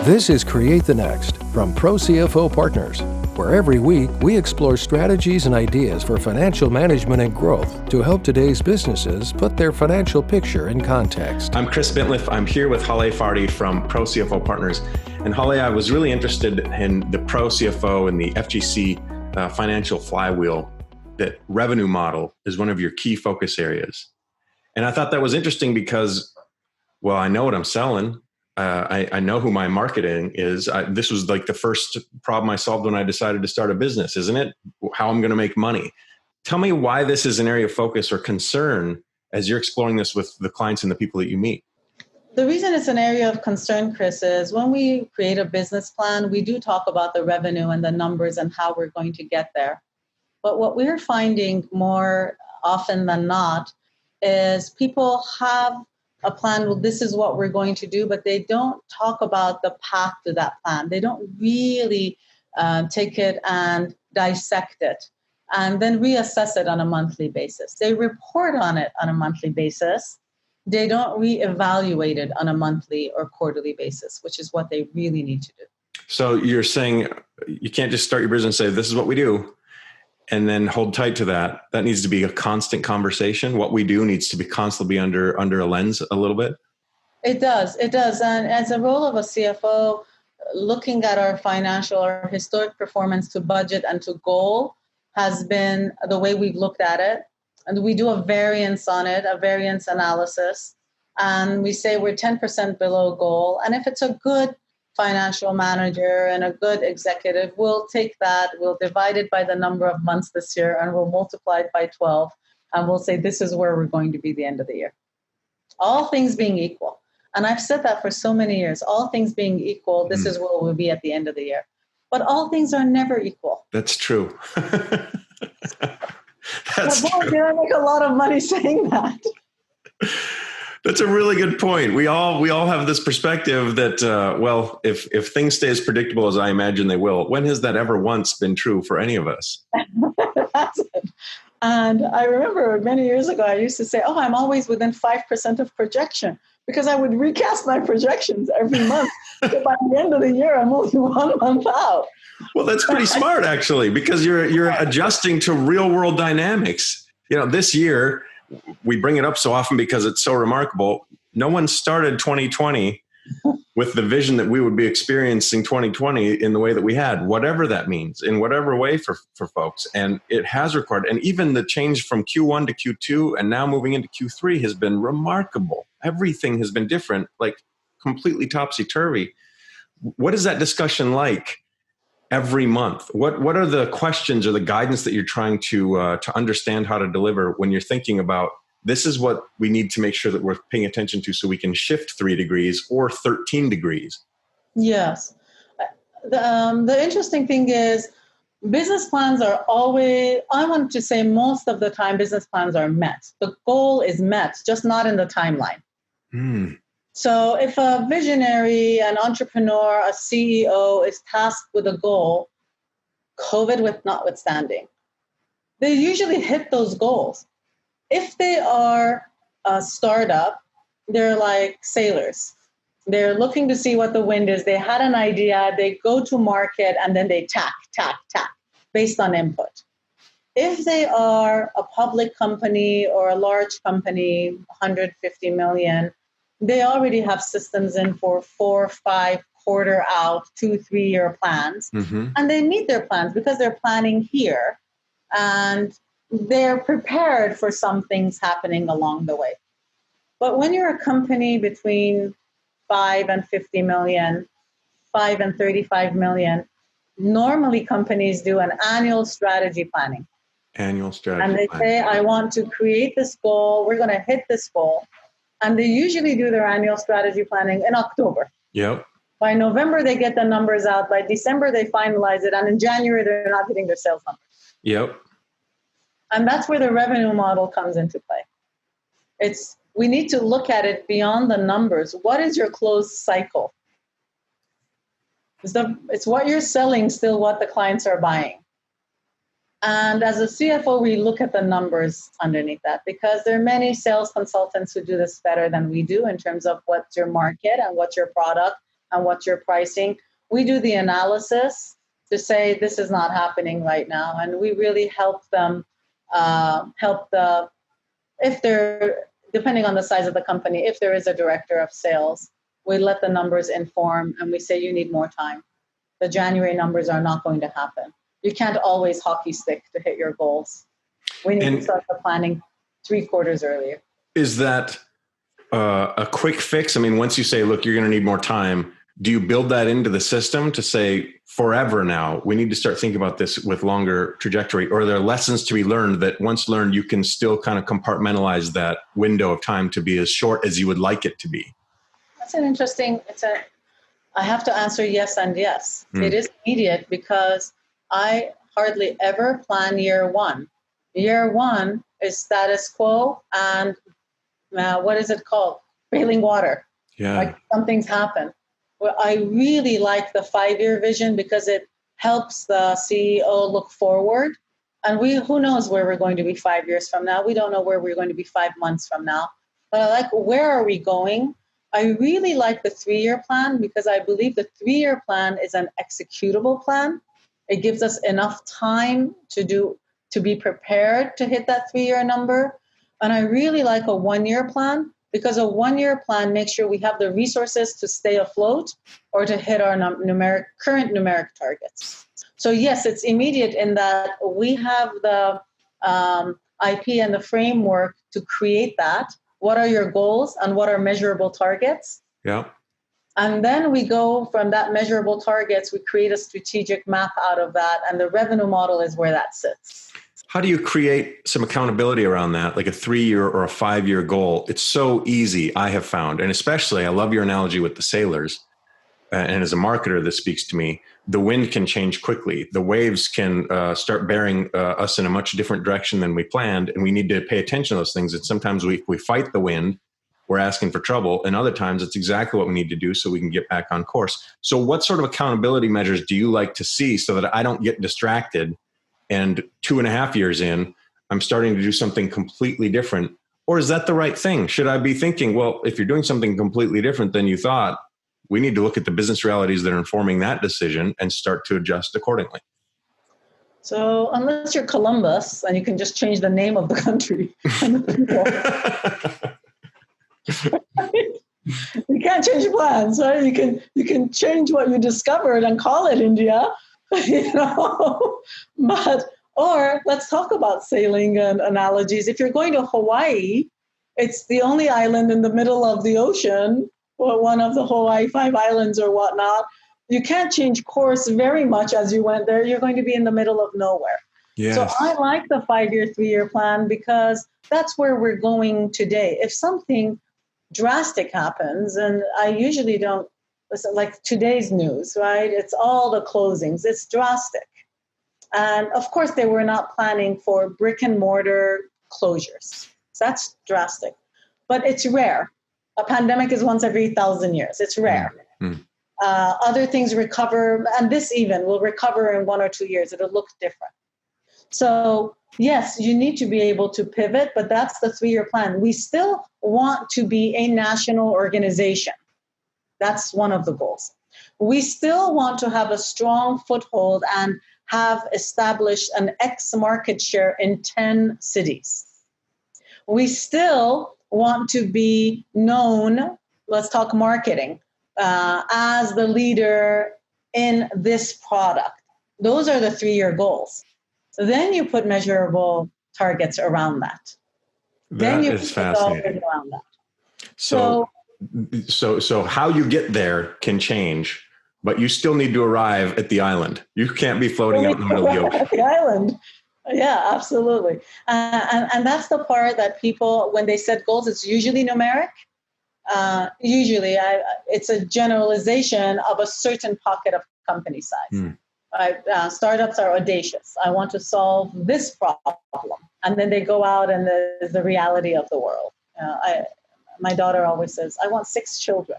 This is Create the Next from ProCFO Partners, where every week we explore strategies and ideas for financial management and growth to help today's businesses put their financial picture in context. I'm Chris Bintliff. I'm here with Haleh Fardi from ProCFO Partners. And Haleh, I was really interested in the ProCFO and the FGC financial flywheel. That revenue model is one of your key focus areas. And I thought that was interesting because, well, I know what I'm selling. I know who my marketing is. This was like the first problem I solved when I decided to start a business, isn't it? How I'm going to make money. Tell me why this is an area of focus or concern as you're exploring this with the clients and the people that you meet. The reason it's an area of concern, Chris, is when we create a business plan, we do talk about the revenue and the numbers and how we're going to get there. But what we're finding more often than not is people have a plan, well, this is what we're going to do, but they don't talk about the path to that plan. They don't really take it and dissect it and then reassess it on a monthly basis. They report on it on a monthly basis. They don't reevaluate it on a monthly or quarterly basis, which is what they really need to do. So you're saying you can't just start your business and say, this is what we do, and then hold tight to that. That needs to be a constant conversation. What we do needs to be constantly under a lens a little bit. It does. And as a role of a CFO, looking at our financial or historic performance to budget and to goal has been the way we've looked at it. And we do a variance on it, a variance analysis. And we say we're 10% below goal. And if it's a good financial manager and a good executive, we'll take that, we'll divide it by the number of months this year, and we'll multiply it by 12, and we'll say this is where we're going to be the end of the year. All things being equal. And I've said that for so many years. All things being equal, this is where we'll be at the end of the year. But all things are never equal. That's true. That's true. I make a lot of money saying that. That's a really good point. We all have this perspective that, well, if things stay as predictable as I imagine they will, when has that ever once been true for any of us? That's it. And I remember many years ago, I used to say, I'm always within 5% of projection, because I would recast my projections every month. So by the end of the year, I'm only 1 month out. Well, that's pretty smart, actually, because you're adjusting to real world dynamics. You know, this year, we bring it up so often because it's so remarkable. No one started 2020 with the vision that we would be experiencing 2020 in the way that we had, whatever that means, in whatever way for folks. And it has required, and even the change from Q1 to Q2 and now moving into Q3 has been remarkable. Everything has been different, like completely topsy-turvy. What is that discussion like every month? What are the questions or the guidance that you're trying to understand how to deliver when you're thinking about this is what we need to make sure that we're paying attention to so we can shift 3 degrees or 13 degrees? Yes. The interesting thing is business plans are always, I want to say most of the time, business plans are met. The goal is met, just not in the timeline. So if a visionary, an entrepreneur, a CEO is tasked with a goal, COVID notwithstanding, they usually hit those goals. If they are a startup, they're like sailors. They're looking to see what the wind is. They had an idea, they go to market, and then they tack based on input. If they are a public company or a large company, 150 million, they already have systems in for 4, 5 quarter out, 2, 3 year plans. And they meet their plans because they're planning here and they're prepared for some things happening along the way. But when you're a company between 5 and 50 million, 5 and 35 million, normally companies do an annual strategy planning. Annual strategy and they planning. say, I want to create this goal. We're going to hit this goal. And they usually do their annual strategy planning in October. Yep. By November, they get the numbers out. By December, they finalize it. And in January, they're not hitting their sales numbers. Yep. And that's where the revenue model comes into play. We need to look at it beyond the numbers. What is your closed cycle? It's what you're selling, still what the clients are buying. And as a CFO, we look at the numbers underneath that because there are many sales consultants who do this better than we do in terms of what's your market and what's your product and what you're pricing. We do the analysis to say this is not happening right now, and we really help them if they're, depending on the size of the company, if there is a director of sales, we let the numbers inform and we say you need more time. The January numbers are not going to happen. You can't always hockey stick to hit your goals. We need to start the planning 3 quarters earlier. Is that a quick fix? I mean, once you say, look, you're going to need more time, do you build that into the system to say forever now, we need to start thinking about this with longer trajectory? Or are there lessons to be learned that once learned, you can still kind of compartmentalize that window of time to be as short as you would like it to be? That's an interesting, I have to answer yes and yes. It is immediate because I hardly ever plan year one. Year one is status quo and what is it called? Bailing water. Yeah. Like something's happened. Well, I really like the 5-year vision because it helps the CEO look forward. And who knows where we're going to be 5 years from now? We don't know where we're going to be 5 months from now. But I like, where are we going? I really like the 3-year plan because I believe the 3-year plan is an executable plan. It gives us enough time to be prepared to hit that 3-year number. And I really like a 1-year plan because a 1-year plan makes sure we have the resources to stay afloat or to hit our current numeric targets. So yes, it's immediate in that we have the IP and the framework to create that. What are your goals and what are measurable targets? Yeah. And then we go from that measurable targets, we create a strategic map out of that, and the revenue model is where that sits. How do you create some accountability around that, like a 3-year or a 5-year goal? It's so easy, I have found. And especially, I love your analogy with the sailors. And as a marketer, this speaks to me. The wind can change quickly. The waves can start bearing us in a much different direction than we planned. And we need to pay attention to those things. And sometimes we fight the wind, we're asking for trouble. And other times it's exactly what we need to do so we can get back on course. So what sort of accountability measures do you like to see so that I don't get distracted and 2.5 years in, I'm starting to do something completely different? Or is that the right thing? Should I be thinking, well, if you're doing something completely different than you thought, we need to look at the business realities that are informing that decision and start to adjust accordingly? So unless you're Columbus and you can just change the name of the country and the people. You can't change plans, right? You can change what you discovered and call it India, But or let's talk about sailing and analogies. If you're going to Hawaii, it's the only island in the middle of the ocean, or one of the Hawaii 5 islands or whatnot. You can't change course very much as you went there. You're going to be in the middle of nowhere. Yes. So I like the 5-year, 3-year plan because that's where we're going today. If something drastic happens, and I usually don't listen, like today's news, right? It's all the closings. It's drastic. And of course, they were not planning for brick and mortar closures. So that's drastic. But it's rare. A pandemic is once every 1,000 years. It's rare. Mm-hmm. Other things recover, and this even will recover in 1 or 2 years. It'll look different. So yes, you need to be able to pivot, but that's the 3-year plan. We still want to be a national organization. That's one of the goals. We still want to have a strong foothold and have established an X market share in 10 cities. We still want to be known, let's talk marketing, as the leader in this product. Those are the 3-year goals. Then you put measurable targets around that. That is fascinating. Around that. So how you get there can change, but you still need to arrive at the island. You can't be floating out in the middle of the ocean. At the island. Yeah, absolutely. And that's the part that people, when they set goals, it's usually numeric. It's a generalization of a certain pocket of company size. Startups are audacious. I want to solve this problem. And then they go out and there's the reality of the world. My daughter always says, I want 6 children.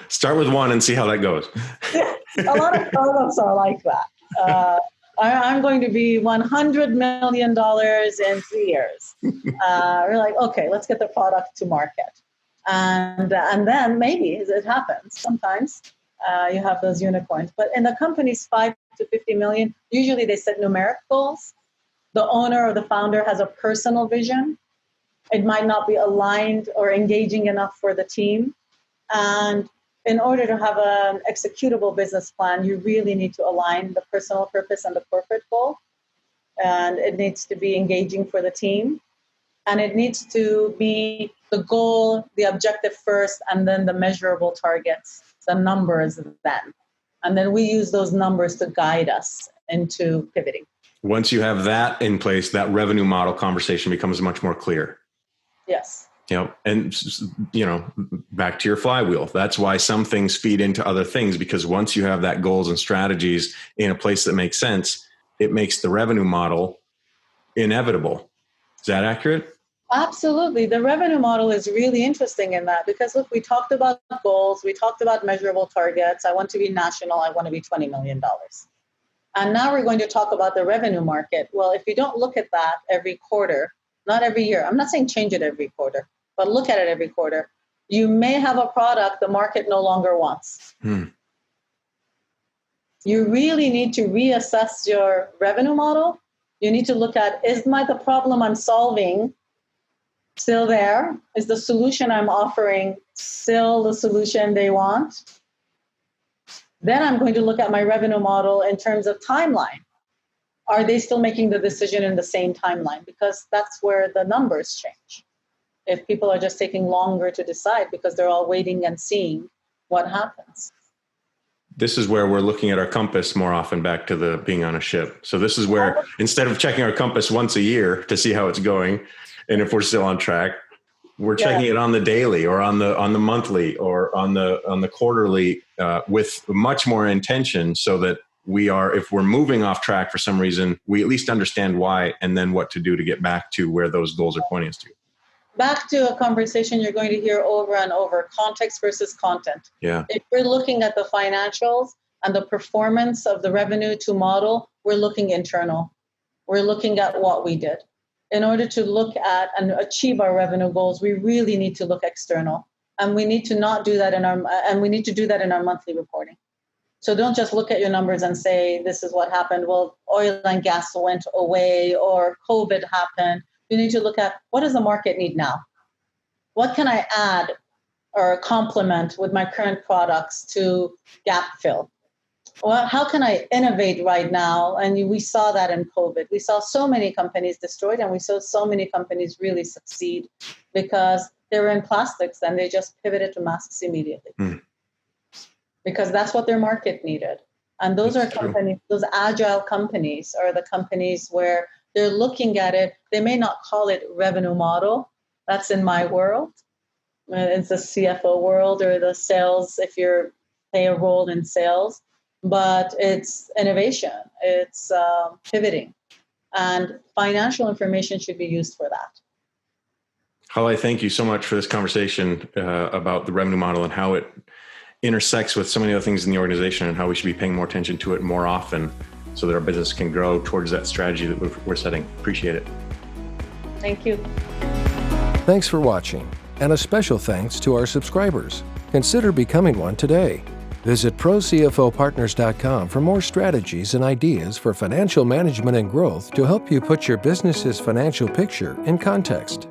Start with 1 and see how that goes. A lot of startups are like that. I'm going to be $100 million in 3 years. We're like, okay, let's get the product to market. And then maybe it happens. Sometimes you have those unicorns. But in the companies 5 to 50 million, usually they set numeric goals. The owner or the founder has a personal vision. It might not be aligned or engaging enough for the team. And in order to have an executable business plan, you really need to align the personal purpose and the corporate goal. And it needs to be engaging for the team. And it needs to be the goal, the objective first, and then the measurable targets, the numbers then. And then we use those numbers to guide us into pivoting. Once you have that in place, that revenue model conversation becomes much more clear. Yes. And back to your flywheel. That's why some things feed into other things, because once you have that goals and strategies in a place that makes sense, it makes the revenue model inevitable. Is that accurate? Absolutely. The revenue model is really interesting in that because, look, we talked about goals. We talked about measurable targets. I want to be national. I want to be $20 million. And now we're going to talk about the revenue market. Well, if you don't look at that every quarter, not every year, I'm not saying change it every quarter, but look at it every quarter, you may have a product the market no longer wants. You really need to reassess your revenue model. You need to look at, the problem I'm solving still there? Is the solution I'm offering still the solution they want? Then I'm going to look at my revenue model in terms of timeline. Are they still making the decision in the same timeline? Because that's where the numbers change. If people are just taking longer to decide because they're all waiting and seeing what happens. This is where we're looking at our compass more often, back to the being on a ship. So this is where instead of checking our compass once a year to see how it's going and if we're still on track, we're checking it on the daily or on the monthly or on the quarterly with much more intention, so that we are, if we're moving off track for some reason, we at least understand why and then what to do to get back to where those goals are pointing us to. Back to a conversation you're going to hear over and over, context versus content. Yeah. If we're looking at the financials and the performance of the revenue to model, we're looking internal. We're looking at what we did. In order to look at and achieve our revenue goals, we really need to look external. And we need to not do that we need to do that in our monthly reporting. So don't just look at your numbers and say, this is what happened. Well, oil and gas went away or COVID happened. You need to look at, what does the market need now? What can I add or complement with my current products to gap fill? Well, how can I innovate right now? And we saw that in COVID. We saw so many companies destroyed, and we saw so many companies really succeed because they were in plastics and they just pivoted to masks immediately. Because that's what their market needed. And those are companies, those agile companies are the companies where they're looking at it. They may not call it revenue model. That's in my world. It's the CFO world or the sales, if you're play a role in sales. But it's innovation. It's pivoting. And financial information should be used for that. Haleh, thank you so much for this conversation about the revenue model and how it intersects with so many other things in the organization and how we should be paying more attention to it more often so that our business can grow towards that strategy that we're setting. Appreciate it. Thank you. Thanks for watching, and a special thanks to our subscribers. Consider becoming one today. Visit ProCFOPartners.com for more strategies and ideas for financial management and growth to help you put your business's financial picture in context.